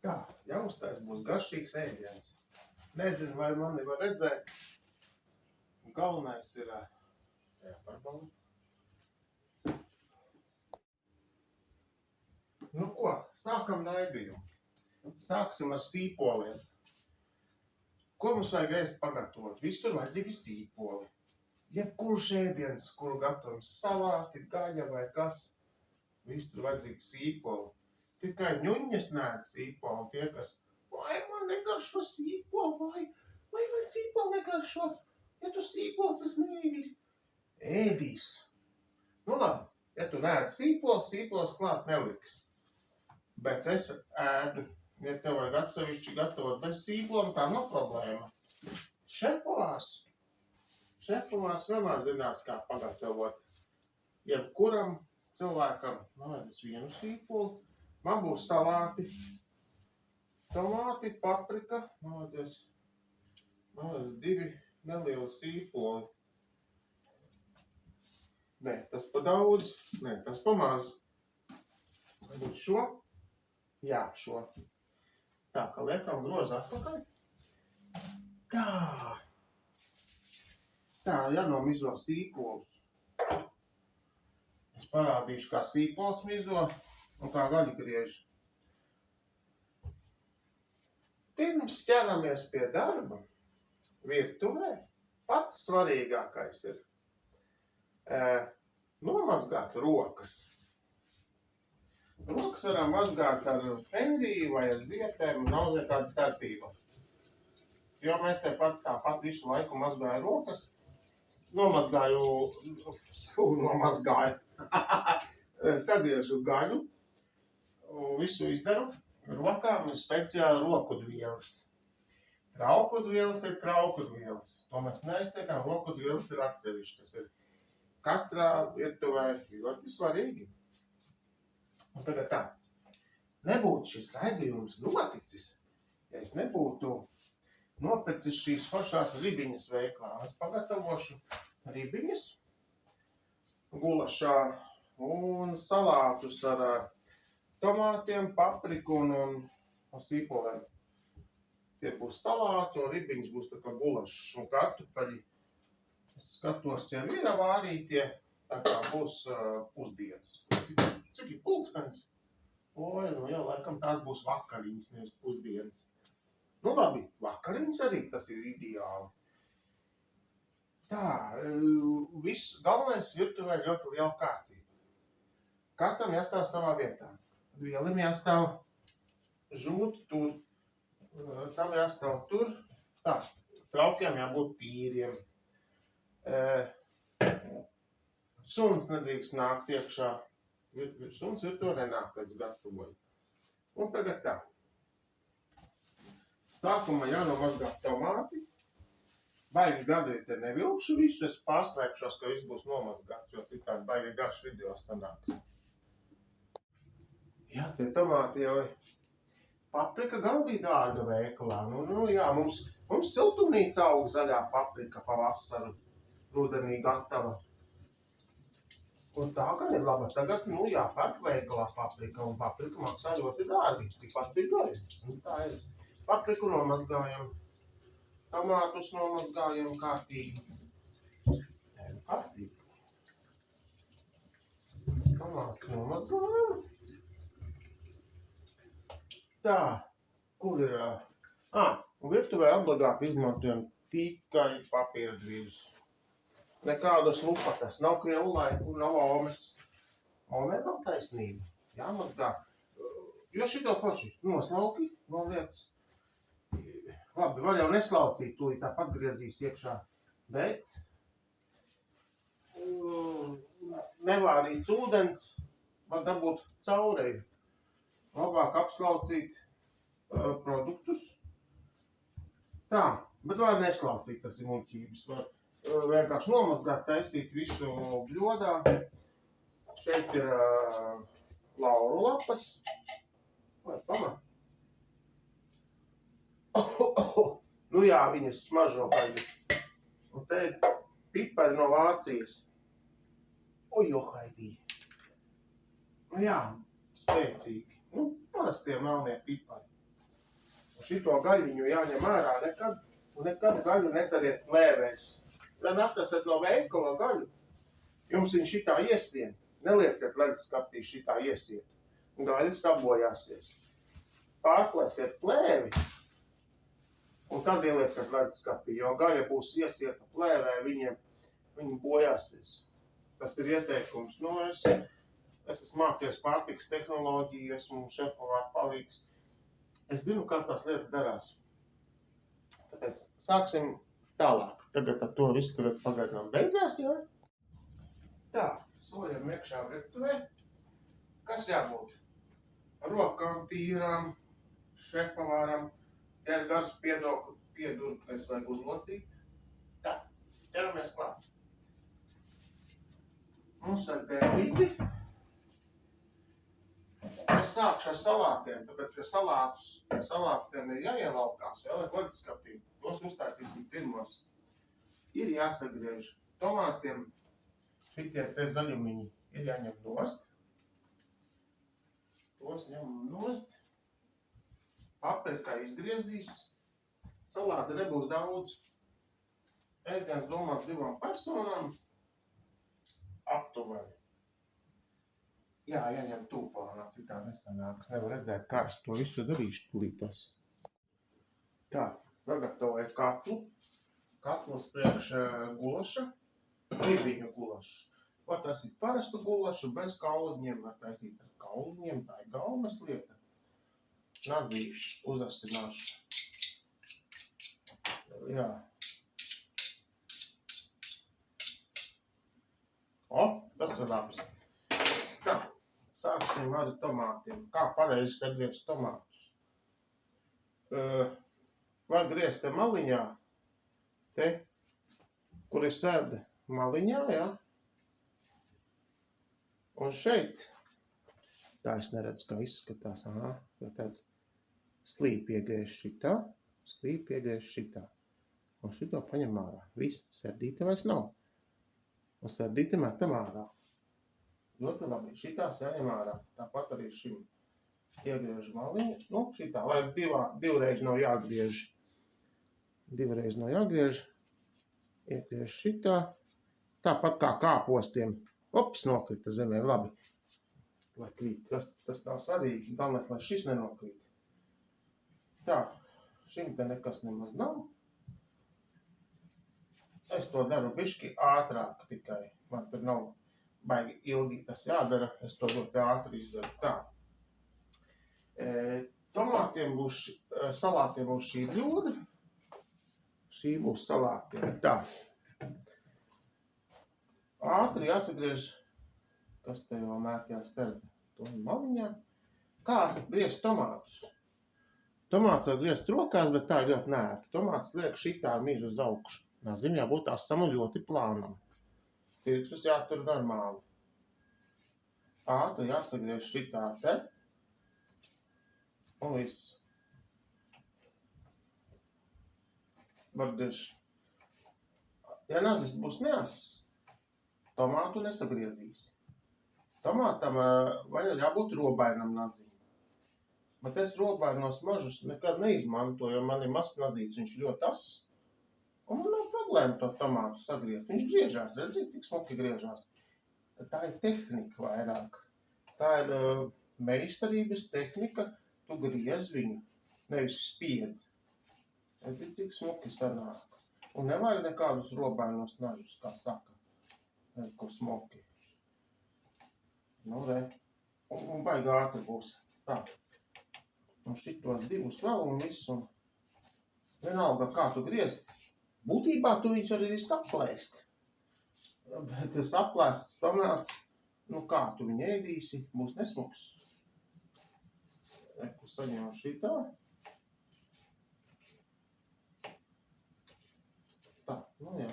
Tā, jāuztais būs garšīgs ēdiens. Nezinu, vai mani var redzēt. Galvenais ir jāparbauda. Nu ko, sākam raidījumu. Sāksim ar sīpoliem. Ko mums vajag ēst pagatavot? Visur vajadzīgi sīpoli. Jebkurš ēdiens, kuru gatavojam salāti, gaļa vai kas, visur vajadzīgi sīpoli. Tikai ņuņas neēd sīpoli, tie, kas, vai man negaršo sīpoli, vai man sīpoli negaršo, ja tu sīpols es neēdīs. Ēdīs. Nu labi, ja tu neēd sīpols klāt neliks. Bet es ēdu, ja tev vajag atsevišķi gatavot bez sīpoliem, tā nav problēma. Šefpavārs vienmēr zinās, kā pagatavot. Jebkuram cilvēkam, es vienu sīpoli, man būs salāti, tomāti, paprika, vajadzēs 2 nelieli sīpoli. Nē, tas pa daudz, nē, tas pa maz. Varbūt šo? Jā, šo. Tā, ka liekam grozu atpakaļ. Tā, jānomizo sīpolus. Es parādīšu, kā sīpols mizo un kā gaļu griež. Pirms ķeramies pie darba, virtuvē, pats svarīgākais ir nomazgāt rokas. Rokas varam mazgāt ar pendiju vai ar zietēm, nav nekāda starpība. Jo mēs tāpat visu laiku mazgāju rokas, sagriežu gaļu, visu izdaru, rokām ir speciāli rokudvielas. Traukudvielas ir traukudvielas, to mēs neiztiekam, rokudvielas ir atsevišķi, tas ir katrā virtuvē ļoti svarīgi. Un tagad tā, nebūtu šis raidījums noticis, ja es nebūtu nopircis šīs foršās ribiņas veiklā. Es pagatavošu ribiņas gulašā un salātus ar tomātiem, papriku un sīpoliem. Tie būs salāti un ribiņas būs tā kā gulašs un kartupeļi. Es skatos, ja ir vārītie, tā kā būs pusdienas. Cik ir pulkstenis? Laikam tās būs vakariņas, nevis pusdienas. Nu labi, vakariņas arī, tas ir ideāli. Tā, galvenais virtuvē ir ļoti liela kārtība. Katram jāstāv savā vietā. Vielam jāstāv žūt tur, tam jāstāv tur. Tā, traukiem jābūt tīriem. Suns nedrīkst nākt iekšā. Suns virtuvē nenāk, kad es gatavoju. Un tagad tā. Sākumā jānomazgā tomāti. Baigi gari te nevilkšu visu, es pārslēgšos, ka viss būs nomazgāts, jo citādi baigi garš video sanāk. Jā, tie tomāti jau ir. Paprika gan bija dārga veikalā. Mums siltumnīca aug zaļā paprika pavasaru, rudenī gatava. Un tā gan ir laba. Tagad, jāpērk veikalā paprika, un paprika maksā ļoti dārgi. Tikpat cik gaļa. Tā ir. Papriku nomazgājam. Tomātus nomazgājam kārtīgi. Tomātus nomazgājam. Tā, kur ir? Un virtuvē obligāti izmantojam tikai papīra drīzes. Nekādas lupatas, nav krievu laiku, nav omes. Omē nav taisnība. Jāmazgā. Jo šito paši noslauki, noliec. Labi, var jau neslaucīt, tūlīt tāpat griezīs iekšā. Bet nevārīts ūdens var dabūt caureju. Labāk apslaucīt produktus. Tā, bet var neslaucīt, tas ir muļķības. Var vienkārši nomazgāt, taisīt visu bļodā. Šeit ir lauru lapas. Vai pamat? Nu jā, viņas smažo baigi. Un te ir pipari no Vācijas. Haidī. Nu jā, spēcīgi. Parastie melnie pipari. Šito gaļiņu jāņem ārā nekad, un nekad gaļu netariet plēvēs. Ja atnesat no veikala gaļu, jums viņa šitā iesien. Nelieciet leduskapī šitā iesiet. Gaļa sabojāsies. Pārklēsiet plēvi, un tad ielieciet leduskapī, jo gaļa būs iesieta plēvē, viņa bojāsies. Tas ir ieteikums. Nu, es esmu mācījies pārtikas tehnoloģiju, esmu šefpavāra palīgs. Es zinu, kā tās lietas darās. Tāpēc sāksim tālāk. Tagad ar to visu tagad pagaidām beidzās, jā? Tā, soļam iekšā virtuvē. Kas jābūt? Rokām tīrām, šefpavāram, ja ir gars piedurknes vai uzlocīt. Tā, ķeramies klāt. Mums vajag dēlīti. Es sākšu ar salātiem, tāpēc, ka salātiem ir jāievalkās, jāliek leduskapī. Tos uztaisīsim pirmos. Ir jāsagriež. Tomātiem šitie te zaļumiņi ir jāņem nost. Tos ņemam nost. Paprika izgriezīs. Salāti nebūs daudz. Ēdiens domāts 2 personām. Aptuveni. Jā, jāņem tūplānā, citā nesanāk. Es nevaru redzēt, kā es to visu darīšu tūlītās. Tā, sagatavoju katlu. Katls priekš gulaša, ribiņu gulašu. Var taisīt parastu gulašu bez kauliņiem, var taisīt ar kauliņiem, tā ir galvenais lieta. Nadzīšu, uzasināšu. Jā. O, tas ir labs. Tā, sāksim ar tomātiem. Kā pareizi sagriezt tomātus? Var griezt te maliņā, te, kur ir sēde maliņā, jā. Un šeit, tā es neredzu, kā izskatās, tāds slīpi iegriež šitā, slīpi iegriež šitā. Un šito paņem ārā. Viss, sērdīte vairs nav. Un sērdīte metam ārā. Ļoti labi. Šitās jāņem ārā. Tāpat arī šim iegriež maliņu. Nu, šitā, lai divreiz nav jāgriež. Divreiz nav jāgriež. Iegriež šitā. Tāpat kā kāpostiem. Ops, nokrita zemē. Labi. Lai krīt. Tas nav svarīgi. Galvenais, lai šis nenokrīt. Tā. Šim te nekas nemaz nav. Es to daru bišķi ātrāk tikai. Man tur nav baigi ilgi tas jādara. Es to ļoti ātri izdaru. Tā. Tomātiem būs, salātiem būs šī bļoda. Šī būs salātiem. Tā. Ātri jāsagriež. Kas te vēl mētījās sērda? To maliņā. Kā griezt tomātus? Tomāts var griezt rokās, bet tā ir ļoti nēta. Tomāts liek šitā mižu uz augšu. Viņam jābūt asam un ļoti plānam. Pirkstus jātur normāli. Ātri jāsagriež šitā te. Un viss. Vardiši. Ja nazis būs neass, tomātu nesagriezīs. Tomātam vajag jābūt robainam nazim. Bet es robainos mažus nekad neizmantoju, jo man ir mazs nazīts, viņš ļoti ass. Un man nav problēma to tomātu sagriezt. Viņš griežās, redzīt, tik smuki griežās. Tā ir tehnika vairāk. Tā ir meistarības tehnika. Tu griez viņu, nevis spied. Redzīt, cik smuki sanāk. Un nevajag nekādus robainos nažus, kā saka. Ko smuki. Nu, re. Un baigi ātri būs. Tā. Un šitos divus vēl un visu. Vienalga, kā tu griez. Būtībā tu viņus arī saplēst. Bet saplēsts tomāts, nu kā tu viņu ēdīsi, būs nesmuks. Reku saņēmu šitā. Tā, nu jā.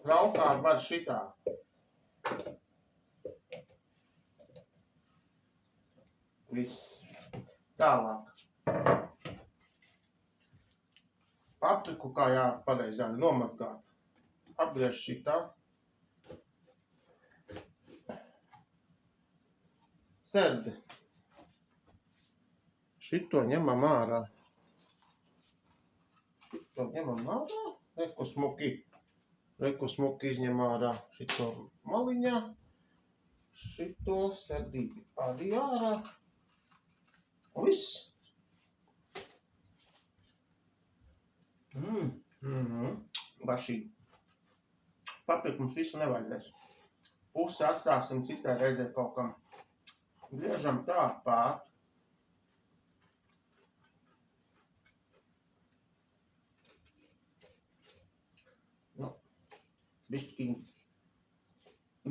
Traukā var šitā. Viss. Tālāk. Papriku kā pareizi nomazgāt. Apgriež šitā. Šito ņemam ārā. Reku smuki izņem ārā šito maliņā. Šito sardīti arī ārā. Un viss. Bašīgi. Papriku mums visu nevajadzēs. Pusi atstāsim citai reizē kaut kam. Griežam tā pār. Bišķiņ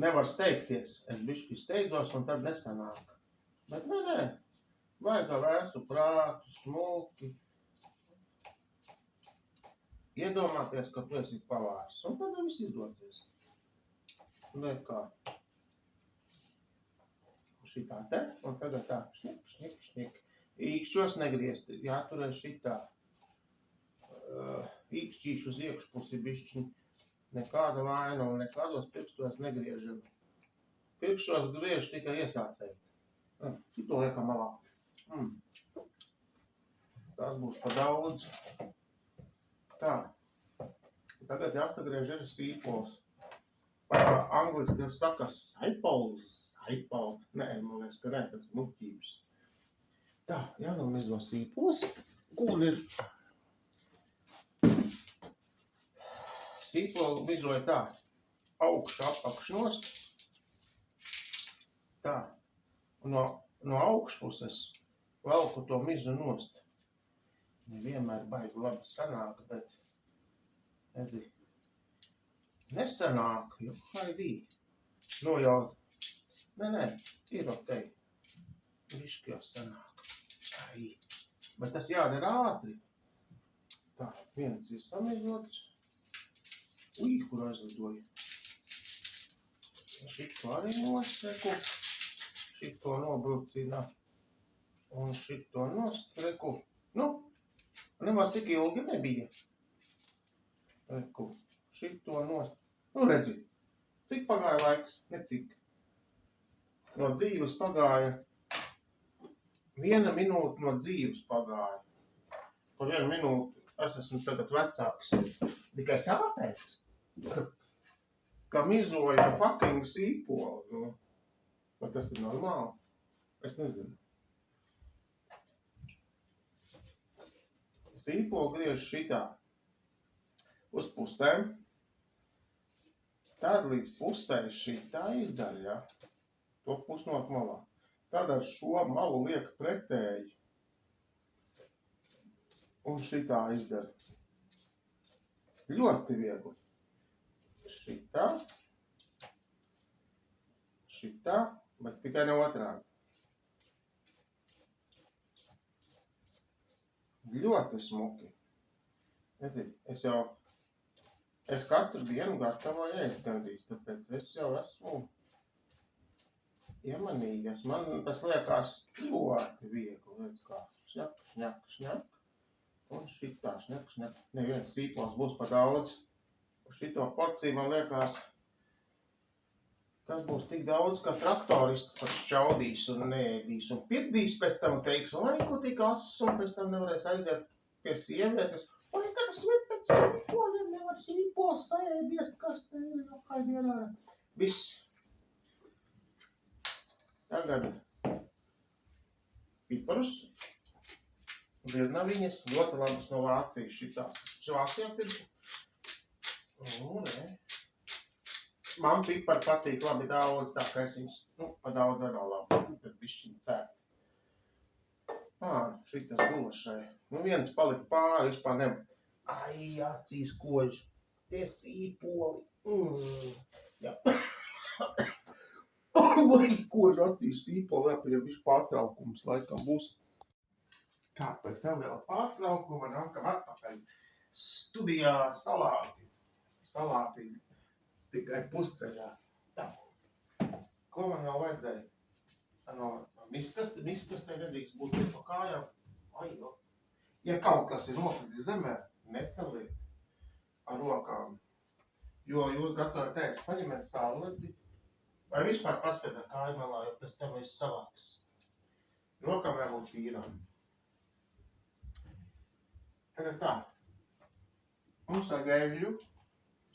nevar steigties. Es bišķi steidzos un tad nesanāk. Bet nē. Vajag vēsu prātu, smuki. Iedomāties, ka tu esi pavārs. Un tad viss izdosies. Kā. Šitā te. Un tagad tā. Šņik. Īkšķos negriezt. Jāturē šitā. Īkšķīšu uz iekšpusi bišķiņ. Nekāda vaina un nekādos pirkstos negriežam. Pirkstos griež tikai iesācēji. Šito liekam malā. Tas būs pa daudz. Tā. Tagad jāsagriež arī sīpols. Vai kā angliski saka saipols. Nē, man liekas, ka nē, tas ir muļķības. Tā, jānomizo sīpols. Kur ir? Sīpolu mizoja tā, augšu apakšnos, tā, no augšpuses valku to mizu nost. Nevienmēr baigi labi sanāk, bet, redzi, nesanāk, jo haidī, nojaut. Nē, ir ok, višķi jau sanāk, ai, bet tas jādara ātri. Tā, viens ir samizots. Kur aizlidoju. Šito arī nostreku. Šito nobrucina. Un šito nostreku. Nemaz tik ilgi nebija. Reku. Šito nostreku. Redzi. Cik pagāja laiks? Necik. No dzīves pagāja. 1 minūte no dzīves pagāja. Par 1 minūti es esmu tagad vecāks. Tikai tāpēc, ka mizoja fucking sīpolu. Vai tas ir normāli? Es nezinu. Sīpolu griež šitā uz pusēm. Tad līdz pusē šitā izdaļā. To pusnot malā. Tad ar šo malu liek pretēji. Un šitā izdara. Ļoti viegli. Šitā, bet tikai ne otrādi. Ļoti smuki. Es katru dienu gatavoju ēst gandrīz, tāpēc es jau esmu iemanījies. Man tas liekas ļoti viegli. Liekas kā šņak. Un šitā šņak. Neviens sīpols būs pa daudz. Šito porciju man liekas, tas būs tik daudz, ka traktorists pat šķaudīs un neēdīs. Un pirdīs pēc tam teiks, vai ko tik ass, un pēc tam nevarēs aiziet pie sievietes. Vai, ka tas ir pēc sīpoliem, nevar sīpols saēdies, kas te ir apkaidienā. Viss. Tagad piparus. Virnaviņas, ļoti labas no Vācijas šitās. Vācijā pirku. Man pipari patīk labi daudz, tā ka es viņus, pa daudz arī labi. Tad bišķiņi cērt. Šitas gulašai. Viens palika pāri, vispār nevar. Ai, acīs kož. Tie sīpoli. Jā. Lai kož acīs sīpoli, jāpieņem višķi pārtraukums laikam būs. Tā, pēc neliela pārtraukuma nākam atpakaļ. Studijā salāti. Salāti tikai pusceļā. Tā. Ko man vēl vajadzēja? Miskastē nedrīkst būt pa kājām. Ja kaut kas ir nokritis zemē, neceliet ar rokām. Jo jūs gatavojat ēst, paņemiet salati vai vispār paskatāt kāju malā, jo pēc tam viss savāks. Rokām jābūt tīrām. Tagad tā. Mums vajag eļļu.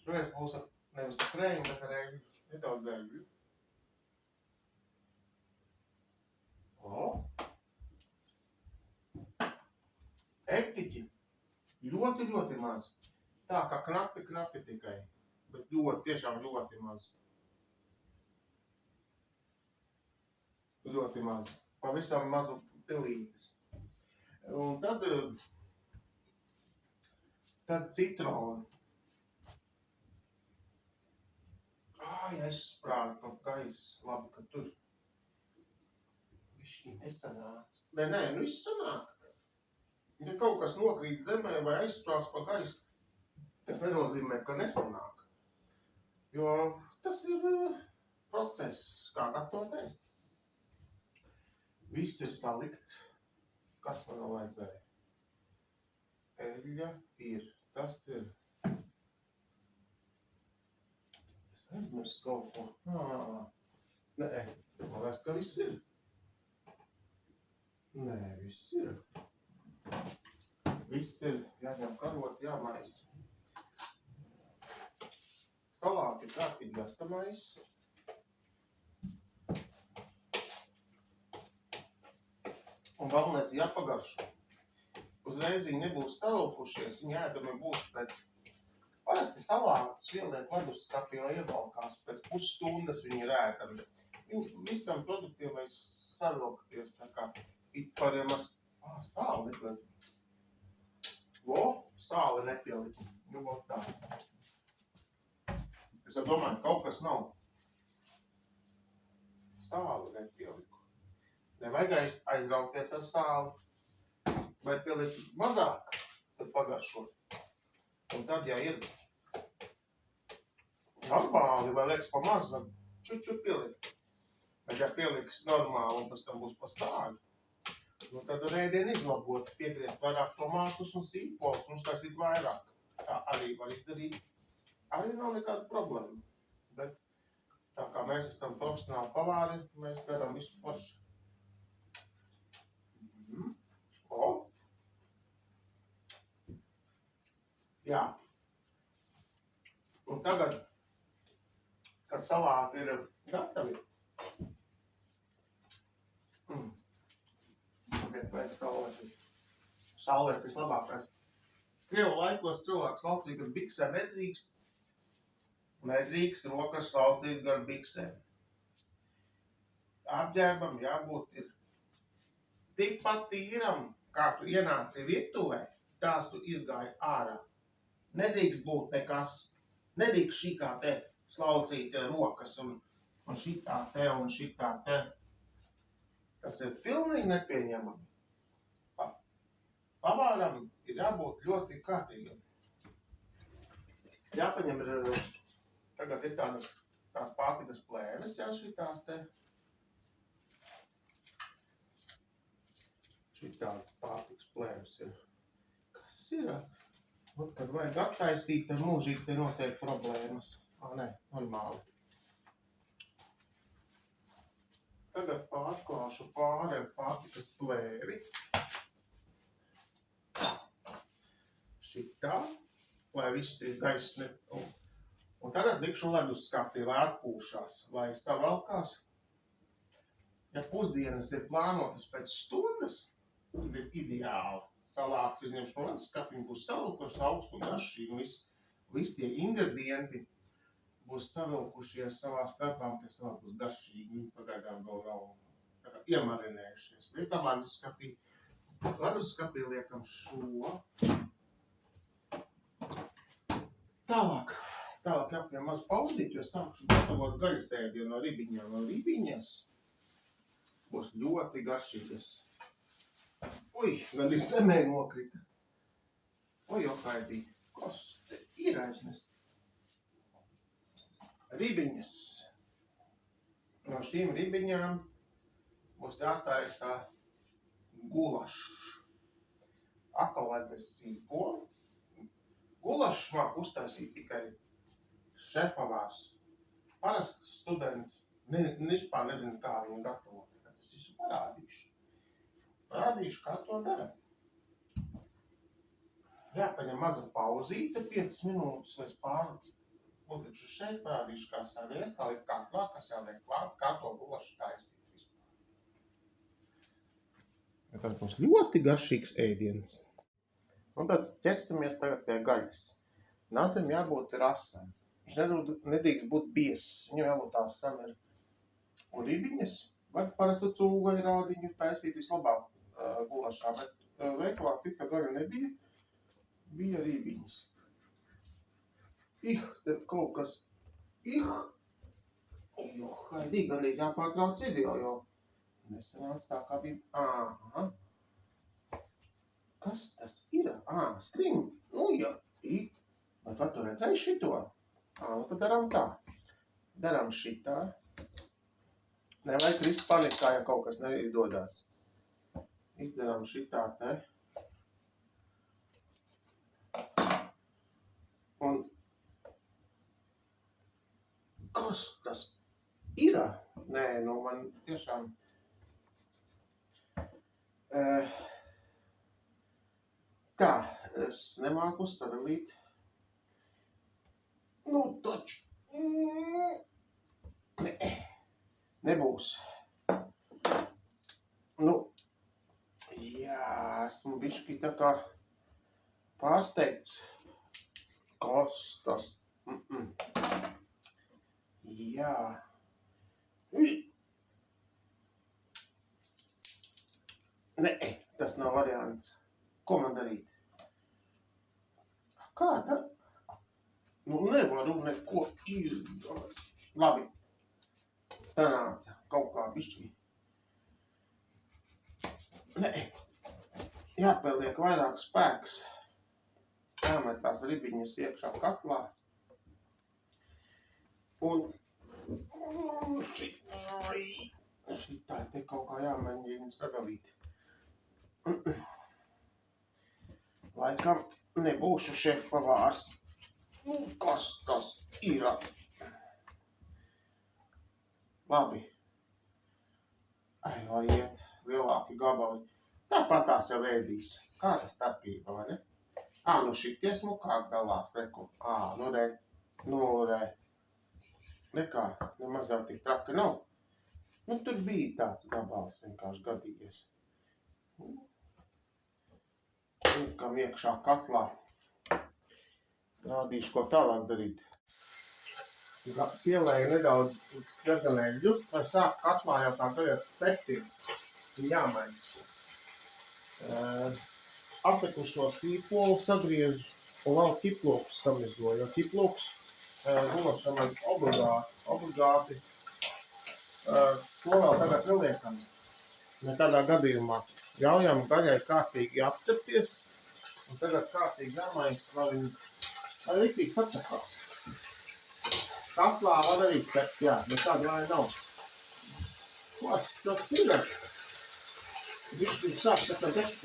Šoreiz būs nevis ar krējumu, bet ar eļļu. Nedaudz eļļu. Epiķi. Ļoti, ļoti maz. Tā kā knapi tikai. Bet ļoti, tiešām ļoti maz. Ļoti maz. Pavisam mazu pilītes. Un tad citronu. Aizsprāga pa gaisu. Labi, ka tur višķi nesanāca. Nē, viss sanāk. Ja kaut kas nokrīt zemē vai aizsprāgs pa gaisu, tas nenozīmē, ka nesanāk. Jo tas ir process, kā gatavot ēst. Viss ir salikts. Kas man vēl vajadzēja? Eļļa ir. Tas ir. Es aizmirstu kaut ko. Nē, man liekas, ka viss ir. Nē, viss ir. Viss ir. Jāņem karot, jāmaisa. Salāti ir kārtīgi jāsamaisa. Un galvenais jāpagaršo. Uzreiz viņi nebūs savilkušies, viņi ēdami būs pēc. Parasti salātus ieliek leduskapī, lai ievalkās. Pēc pusstundas viņi ir ēdami. Viņi visam produktiem vajag savilkties, tā kā itpariem ar sāli nepieliku. Sāli nepieliku. Nu, tā. Es domāju, kaut kas nav. Sāli nepieliku. Nevajag aizrauties ar sāli. Vai pielikt mazāk, tad pagaršot. Un tad, ja ir normāli vai liekas pa maz, tad čuču pielikt. Bet ja pieliks normāli un pēc tam būs pa sāļu, tad ar ēdienu izlabot, piegriezt vairāk tomātus un sīpols un uztaisīt vairāk. Tā arī var izdarīt. Arī nav nekāda problēma. Bet tā kā mēs esam profesionāli pavāri, mēs darām visu pašu. Jā. Un tagad, kad salāti ir gatavi, vajag saulēti. Saulēts vislabākais. Krievu laikos cilvēks laucīgi ar biksēm nedrīkst. Nedrīkst rokas laucīgi ar biksēm. Apģērbam jābūt ir tikpat tīram, kā tu ienāci virtuvē, tās tu izgāji ārā. Nedrīkst būt nekas, nedrīkst šitā te slaucīt rokas un šitā te. Tas ir pilnīgi nepieņemami. Pavāram ir jābūt ļoti kārtīgam. Jāpaņem tagad ir tās pārtikas plēves, jā, šitās te. Šitās pārtikas plēves ir. Kas ir? Kad vajag attaisīt, tad mūžīgi te notiek problēmas. Nē, normāli. Tagad pārklāšu pāri ar pārtikas plēvi. Šitā, lai viss ir gaiss un tagad likšu leduskapī, lai atpūšās, lai savalkās. Ja pusdienas ir plānotas pēc stundas, tad ir ideāli. Salāts izņemšu no leduskapī, būs savilkušies augstu un garšīgi. Visi tie ingredienti būs savilkušies savā starpā, un tie salāti būs garšīgi. Viņi pagaidām vēl nav iemarinējušies. Liekam leduskapī. Leduskapī liekam šo. Tālāk jāpņem maz pauzīt, jo sākšu gatavot gaļas ēdienu no ribiņām. No ribiņas būs ļoti garšīgas. Gan ir zemē nokrita. Jokaidī, kas te ir aiznest? Ribiņas. No šīm ribiņām būs jātaisa gulašs. Akalēdzes sīpoli. Gulašs māk uztaisīt tikai šefpavārs. Parasts students. Vispār nezinu, kā viņu gatavot. Es visu parādīšu. Parādīšu, kā to dara. jāpaņem maza pauzīte, 5 minūtes, es būtiņš šeit parādīšu, kā saviest, kā likt katlā, kas jāliek klāt, kā to gulašu taisīt vispār. Tas būs ļoti garšīgs ēdiens. Un tad ķersimies tagad pie gaļas. Nazim jābūt rasam. Viņš nedrīkst būt biezs, viņam jābūt tās samir. Un ribiņas, var parastu cūgaļrādiņu taisīt vislabāk gulašā, bet veikalā cita gaļa nebija, bija ribiņas. Te kaut kas, haidī, gandrīz jāpārtrauc video, jo nesanāca tā kā bija, Kas tas ir? Skriņi, jā, vai pat tu redzēji šito? Nu tad daram tā, daram šitā. Nevajag krist panikā, ja kaut kas neizdodas. Izdaram šitā te. Un kas tas ir? Nē, man tiešām... Tā, es nemāku sadalīt. Taču... Nebūs. Jā, esmu bišķi tā kā pārsteigts. Kas tas? Jā. Tas nav variants. Ko man darīt? Kā tā? Nevaru neko izdarīt. Labi. Sanāca kaut kā bišķi. Jāpieliek vairāk spēks. Jāmet tās ribiņas iekšā katlā. Un šitā te kaut kā jāmēģina sadalīt. Laikam nebūšu šefpavārs. Kas tas ir? Labi. Lai iet lielāki gabali. Tāpat tās jau ēdīs. Kāda starpība, vai ne? Šitie smukāk dalās, reku. Re. Nekā, nemaz jau tik traki nav. Tur bija tāds gabals vienkārši gadījies. Liekam iekšā katlā. Rādīšu, ko tālāk darīt. Pielēju nedaudz gaļu, lai sāk katlā jau tā gaļa cepties. Jāmaisa. Atlikušo sīpolu sagriezu un vēl ķiplokus samizoju, jo ķiplokus gulašam vajag obligāti. To vēl tagad neliekam. Nekādā gadījumā ļaujam gaļai kārtīgi apcepties un tagad kārtīgi jāmaisa, lai viņi riktīgi sacepās. Katlā var arī cept, jā, nekāda vai nav. Kas tas ir? Viņš sāk tā degt?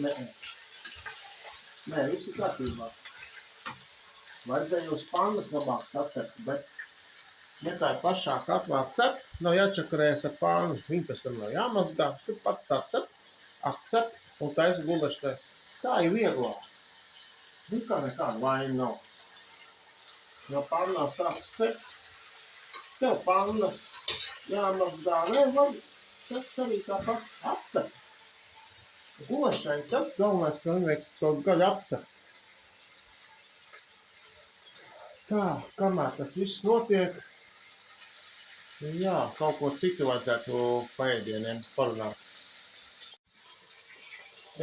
Nē, viss ir kārtībā. Vajadzēja uz pannas labāk sacept, bet ja tā pašā katlā cep, nav jāčakarējas ar pānu, viņi pēc tam nav jāmazgā, tu pats sacep, akcep un taisa gulaštē. Tā ir vieglāk. Kā nekāda vaina nav. Ja pannā sāks cept, tev panna jāmazgā, var cept arī tāpat apcep. Gulašai tas galvenais, ka viņi vajag to gaļu apcep. Tā, kamēr tas viss notiek, jā, kaut ko citu vajadzētu paēdieniem parunāt.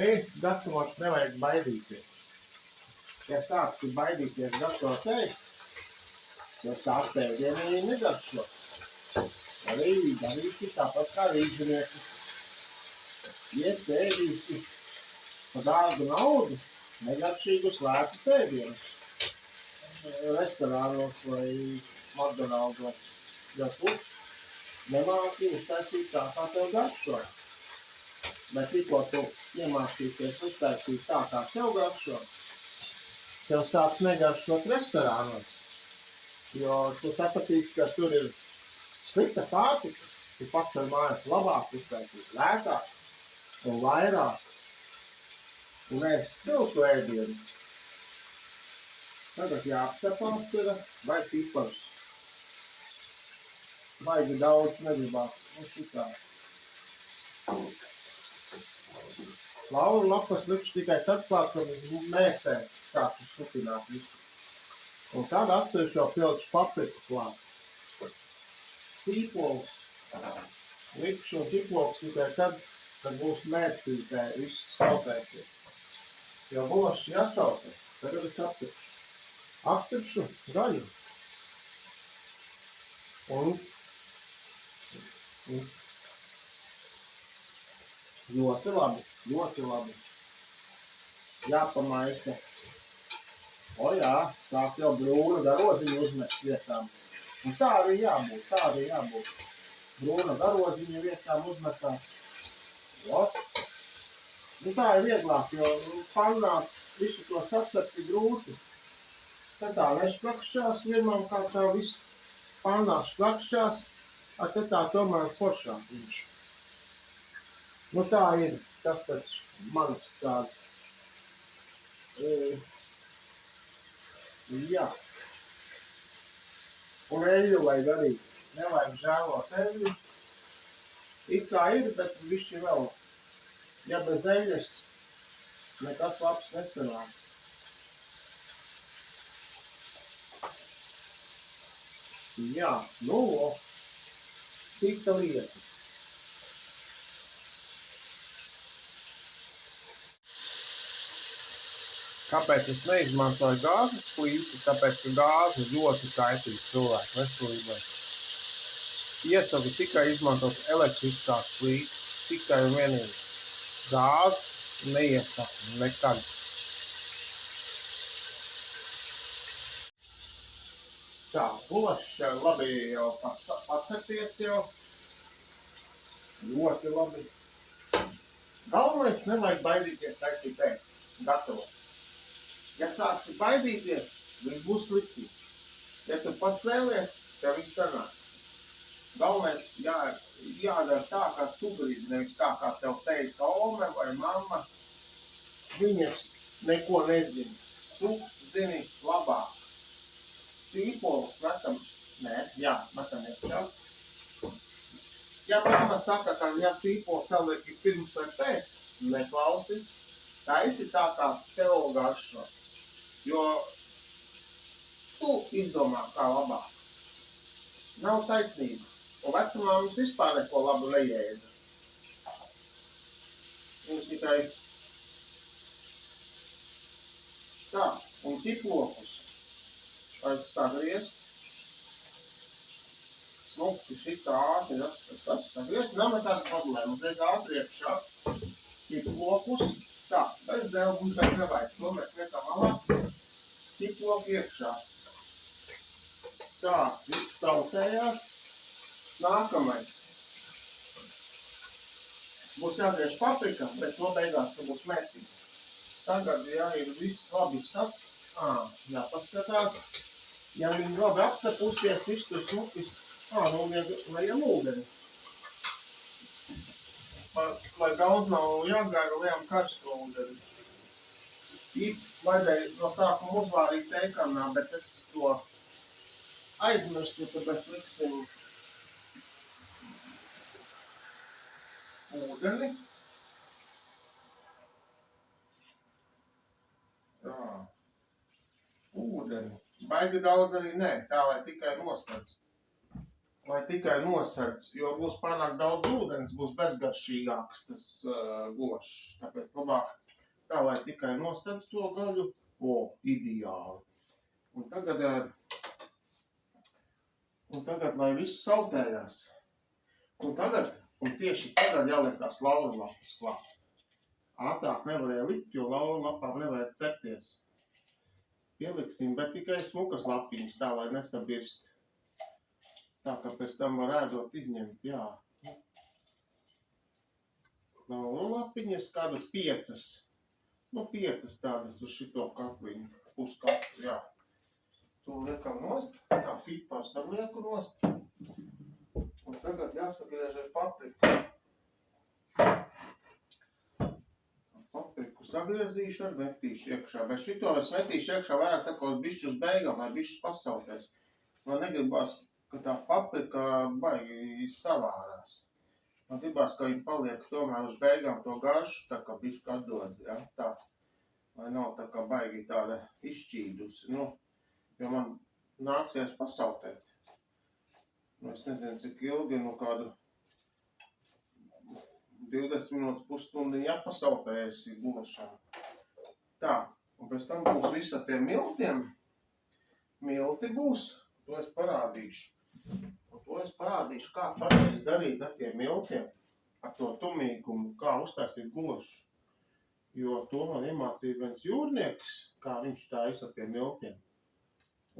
Ēst gatavot nevajag baidīties. Ja sāksi baidīties gatavot ēst, jo sāks ēdienī negaršo. Arī darīsi tāpat kā rīznieki. Ies ēdīsi pa dārgu naudu, negaršīgus lētus ēdienus. Restorānos vai McDonald's, jo tu nemāki uztaisīt tā, kā tev garšo. Bet tikko tu iemācīties uztaisīt tā, kā tev garšo, tev sāks negaršot restorānos. Jo tu sapratīsi, ka tur ir slikta pārtika, tu pats ar mājas labāk uztaisīt, lētāk un vairāk un ēst siltu ēdienu. Tagad jāapcepās vai piparus. Baigi daudz negribās. Nu šitā. Lauru lapas likšu tikai tad klāt, kad mēsē sākšu supināt visu. Un tad atsevišķo pilkšu papriku klāt. Sīpols likšu un ķiploks tikai tad, kad būs mērcītē, viss sautēsies. Jo gulaši jāsautē. Tagad es apcepšu. Apcepšu gaļu. Un ļoti labi, ļoti labi. Jāpamaisa. O jā, sāk jau brūna garoziņu uzmest vietām. Un tā arī jābūt, Brūna garoziņu vietām uzmetās. O. Nu tā ir vieglāk, jo pannā visu to sacepti grūti. Tad tā nešplakšķās vienmēr, kā tā viss pannā šplakšķās, tad tā tomēr foršāk viņš. Nu tā ir, tas mans tāds. Jā. Un eļļu vajag arī. Nevajag žēlot eļļu. It kā ir, bet višķi vēl. Ja bez eļļas nekas labs nesanāks. Jā, nu, cita lieta. Kāpēc es neizmantoju gāzes plīti? Tāpēc, ka gāze ļoti kaitīga cilvēku veselībai. Iesaku tikai izmantot elektriskās plītes, tikai un vienīgi. Gāzi neiesaku nekad. Tā, gulaši labi jau pacepties jau. Ļoti labi. Galvenais nevajag baidīties taisīt ēst. Gatavo. Ja sāksi baidīties, viņš būs slikti. Ja tu pats vēlies, tev viss sanāks. Galvenais jādara tā, kā tu gribi, nevis tā, kā tev teica ome vai mamma. Viņas neko nezina. Tu zini labāk. Sīpols metam, metam iekšā. Ja mamma saka, ka ja sīpols saliek pirms vai pēc, neklausi, taisi tā, kā tev garšo. Jo tu izdomā, kā labāk. Nav taisnība. Un vecamāmas vispār neko labu neēda. Viņas tikai tā, un ķiplokus vajag sagriezt. Smukti šitā ātri, tas sagriezt. Nav nekāda problēma. Uzreiz ātri iekšā ķiplokus. Tā, bez dēlbums bez nevajag. To mēs liekam malā. Ķiploku iekšā. Tā, viss sautējās. Nākamais. Būs jāgriež paprika, bet to beigās, ka būs mērcīgs. Tagad, ja ir viss labi jāpaskatās. Ja viņi labi apcepusies, viss tur smukis, nu liejam ūdeni. Lai daudz nav jāgaida, liejam karsto ūdeni. Vajadzēja no sākuma uzvārīt teikannā, bet es to aizmirstu, tad mēs liksim ūdeni. Tā. Ūdeni. Baigi daudz arī nē, tā lai tikai nosedz. Lai tikai nosedz, jo būs pārāk daudz ūdens, būs bezgaršīgāks tas gulašs. Tāpēc labāk tā, lai tikai nosedz to gaļu. Ideāli. Un tagad, lai viss sautējās. Un tieši tagad jāliek tās lauru lapas klāt. Ātrāk nevarēja likt, jo lauru lapām nevajag cepties. Pieliksim, bet tikai smukas lapiņas, tā, lai nesabirst. Tā, ka pēc tam var ēdot izņemt, jā. Lauru lapiņas, kādas 5. Nu, 5 tādas uz šito kakliņu, puskaklu, jā. To liekam nost, tā pipars ar lieku nost. Un tagad jāsagriež ar papriku. Papriku sagriezīšu ar metīšu iekšā, bet šito es metīšu iekšā vairāk tā kā uz bišķi uz beigām, lai bišķis pasautēs. Man negribās, ka tā paprika baigi savārās. Man gribās, ka viņi paliek tomēr uz beigām to garšu, tā kā bišķi atdod, ja, tā. Lai nav tā kā baigi tāda izšķīdusi, nu, jo man nāksies pasautēt. Nu, es nezinu, cik ilgi, nu kādu 20 minūtes pusstundiņu jāpasautējusi gulašana. Tā, un pēc tam būs visi ar tiem miltiem. Milti būs, to es parādīšu. Un to es parādīšu, kā pareizi darīt ar tiem miltiem, ar to tumīgumu, kā uztaisīt gulašu. Jo to man iemācīja viens jūrnieks, kā viņš taisa ar tiem miltiem.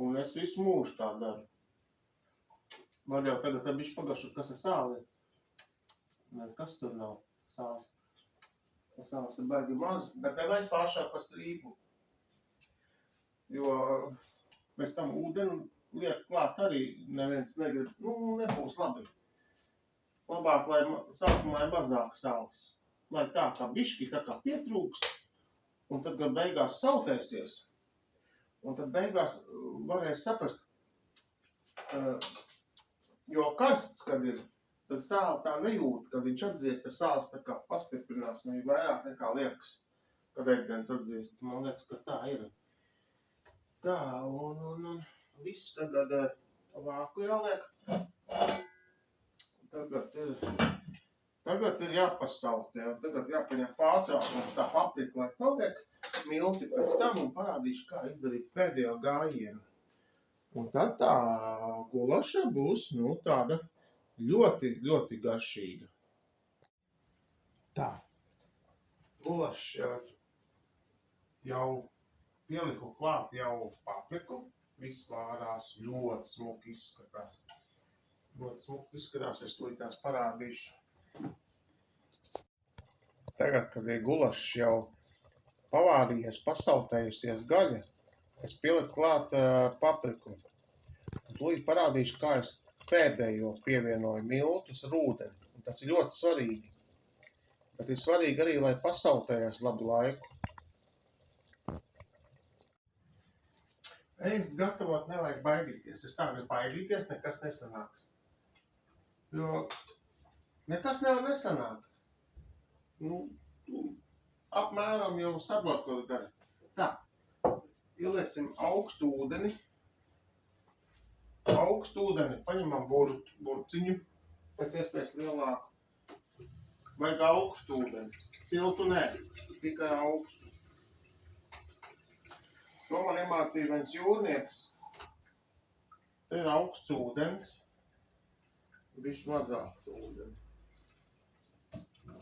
Un es visu mūžu tā daru. Var jau tagad ar bišķi pagašu, kas ir sāli. Kas tur nav sāls. Tas sāls ir baigi maz, bet nevajag pāršāk pa strīpu. Jo mēs tam ūdeni lietu klāt arī neviens negrib, nu nebūs labi. Labāk, lai sākumā ir mazāk sāls. Lai tā kā bišķi tā kā pietrūkst, un tad gan beigās sautēsies. Un tad beigās varēs saprast, jo karsts, kad ir, tad sāla tā nejūt, kad viņš atdziest, tad sāls tā kā pastiprinās, nu ir vairāk nekā liekas, kad ēdienas atdziest. Man liekas, ka tā ir. Tā, un viss tagad vāku jāliek. Tagad ir jāpasautē, un tagad jāpaņem pārtraukums tā paprika, lai paliek milti pēc tam, un parādīšu, kā izdarīt pēdējo gājienu. Un tad tā gulaša būs, nu, tāda ļoti, ļoti garšīga. Tā. Gulaša jau pieliku klāt jau papriku. Viss vārās, ļoti smuki izskatās. Ļoti smuki izskatās, es tūlītās parādīšu. Tagad, kad ir gulašs jau pavārījies, pasautējusies gaļa, es pieliku klāt papriku. Tūlīt parādīšu, kā es pēdējo pievienoju miltus ar ūdeni. Un tas ir ļoti svarīgi. Bet ir svarīgi arī, lai pasautējas labu laiku. Ēst gatavot nevajag baidīties. Es sāku baidīties, nekas nesanāks. Jo nekas nevar nesanākt. Nu, apmēram jau saprot, ko dara. Tā, ieliesim augstu ūdeni. Paņemam burciņu, pēc iespējas lielāku. Vajag augstu ūdeni. Siltu nē, tikai augstu. To man iemācīja viens jūrnieks. Te ir augsts ūdens. Bišķi mazāk ūdeni.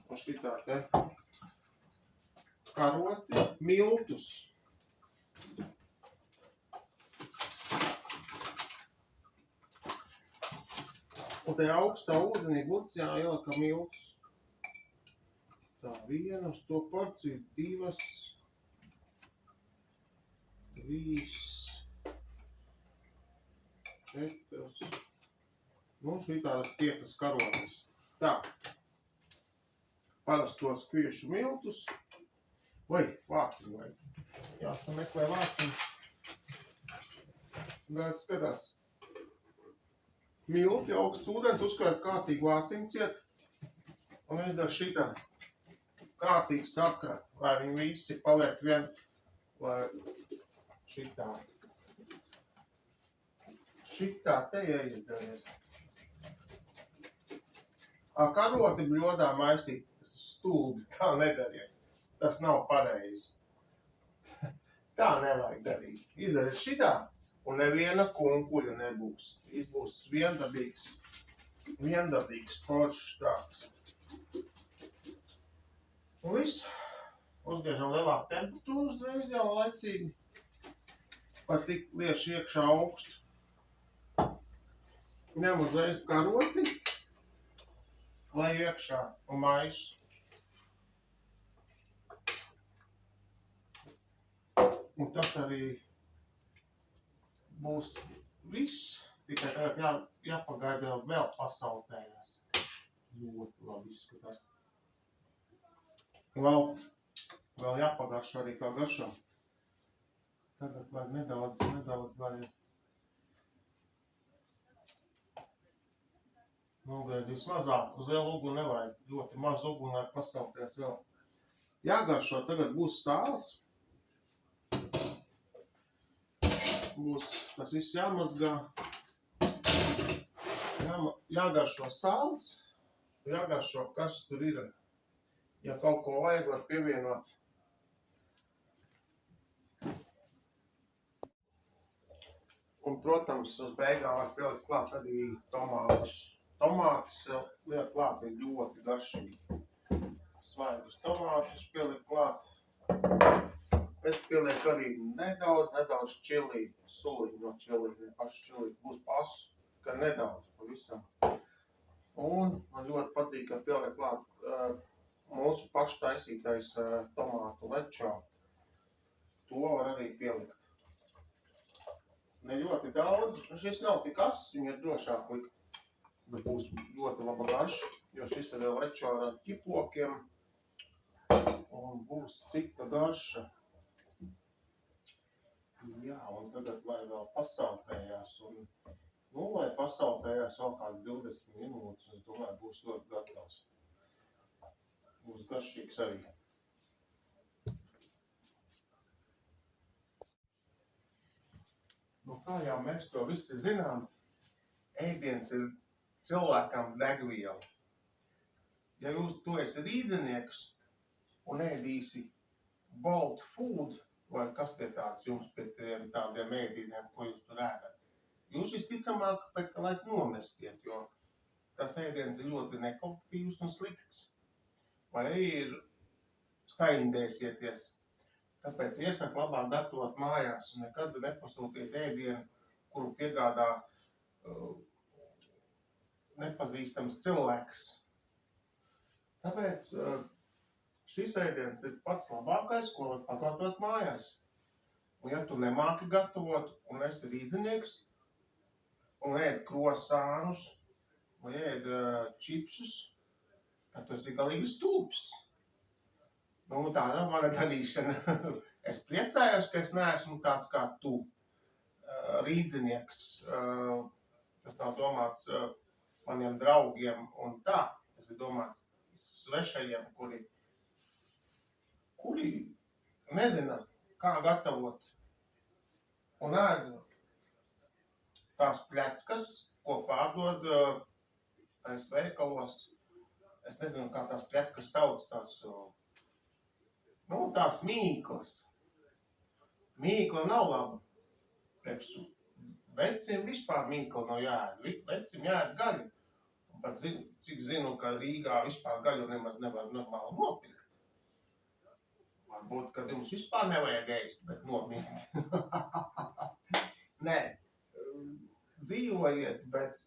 Un šitā te karoti, miltus. Un te augstā ūdenī burcijā ielika miltus. Tā, vienu uz to porciju, 2, 3, 4, nu šitādas 5 karotes. Tā, parastos kviešu miltus. Vai, vāciņu vajag. Jāsameklē vāciņš. Gāds skatās. Milti, augsts ūdens, uzkārt kārtīgi vāciņu ciet. Un izdara šitā kārtīgi sakra, lai viņi visi paliek vien, lai šitā. Šitā te iedaries. Karoti bļodā maisīt, tas ir stulbi, tā nedariet. Tas nav pareizi. Tā nevajag darīt. Izdariet šitā, un neviena kunkuļa nebūs. Viss būs viendabīgs foršs tāds. Un viss. Uzgriežam lielāku temperatūru uzreiz jau laicīgi. Pa cik lieši iekšā augstu. Ņem uzreiz karoti, lai iekšā un maisu. Un tas arī būs viss. Tikai tagad jāpagaida vēl pasautējās. Ļoti labi izskatās. Vēl Vēl jāpagaršo arī kā garšo. Tagad vajag nedaudz, lai nogriez vismazāk. Uz lielu uguni nevajag. Ļoti maz uguni, lai pasaukties vēl. Jāgaršo, tagad būs sāls. Būs tas viss jāmazgā. Jāgaršo sāls. Jāgaršo, kas tur ir. Ja kaut ko vajag, var pievienot. Un, protams, uz beigām var pielikt klāt arī tomātus. Tomātus liek klāt ir ļoti garšīgi. Svaigus tomātus pielikt klāt. Es pielieku arī nedaudz čili, suliņu no čili, ne paši čili. Būs pasu, ka nedaudz pavisam. Un man ļoti patīk, ka pieliek klāt mūsu pašu taisītais tomātu lečo. To var arī pielikt. Ne ļoti daudz, šis nav tik ass, viņu ir drošāk likt, bet būs ļoti laba garša, jo šis ir lečo ar ķiplokiem un būs cita garša. Jā, un tagad, lai vēl pasautējās, lai pasautējās vēl kādi 20 minūtes, es domāju, būs ļoti gatavs. Būs garšīgs arī. Nu, kā jau mēs to visi zinām, ēdiens ir cilvēkam degviela. Ja tu esi rīdzinieks un ēdīsi bolt food, vai kas tie tāds jums pie tādiem ēdīniem, ko jūs tur ēdat, jūs visticamāk pēc kā laika nomirsiet, jo tas ēdiens ir ļoti nekvalitatīvs un slikts. Vai arī ir saindēsieties. Tāpēc iesaku labāk gatavot mājās un nekad nepasūtiet ēdienu, kuru piegādā nepazīstams cilvēks. Tāpēc šis ēdiens ir pats labākais, ko var pagatavot mājās. Un ja tu nemāki gatavot un esi rīdzinieks un ēd krosānus vai ēd čipsus, tad tu esi galīgi stulbs. Nu, tāda mana darīšana. Es priecājos, ka es neesmu tāds kā tu, rīdzinieks. Tas nav domāts maniem draugiem un tā. Tas ir domāts svešajiem, kuri nezina, kā gatavot. Un ēd tās pleckas, ko pārdod tais veikalos. Es nezinu, kā tās pleckas sauc tās. Tās mīklas. Mīkla nav laba. Priekš vecim vispār mīkla nav jāēd. Vecim jāēd gaļu. Un pat cik zinu, ka Rīgā vispār gaļu nemaz nevar normāli nopirkt. Varbūt, kad jums vispār nevajag ēst, bet nomist. Nē, dzīvojiet, bet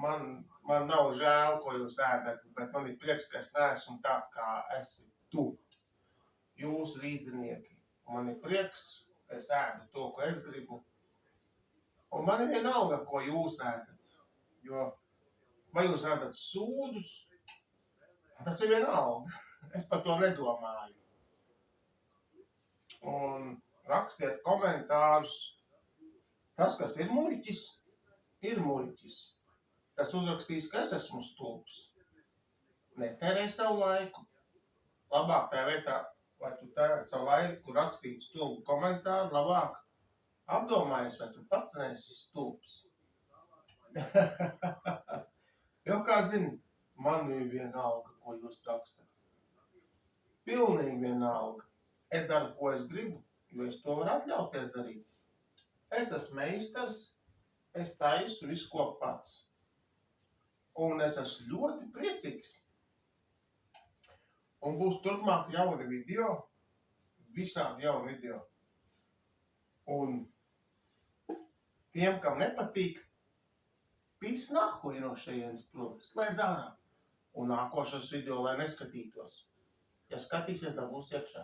man nav žēl, ko jūs ēdat, bet man ir prieks, ka es neesmu tāds, kā esi tu. Jūs rīdzinieki. Man ir prieks, ka es ēdu to, ko es gribu. Un man ir vienalga, ko jūs ēdat. Jo vai jūs ēdat sūdus, tas ir vienalga. Es par to nedomāju. Un rakstiet komentārus. Tas, kas ir muļķis, ir muļķis. Tas uzrakstīs, ka es esmu stulbs. Netērē savu laiku. Labāk tajā vietā, lai tu tērēt savu laiku rakstīt stulbu komentāru, labāk apdomājies, vai tu pats neesi stulbs. Jo, kā zini, man ir vienalga, ko jūs rakstat. Pilnīgi vienalga. Es daru, ko es gribu, jo es to varu atļauties darīt. Es esmu meistars, es taisu visu ko pats. Un es esmu ļoti priecīgs. Un būs turpmāk jauni video, visādi jauni video. Un tiem, kam nepatīk, pīs nahuj no šejienes prom, slēdz ārā. Un nākošos video, lai neskatītos. Ja skatīsies, dabūs iekšā.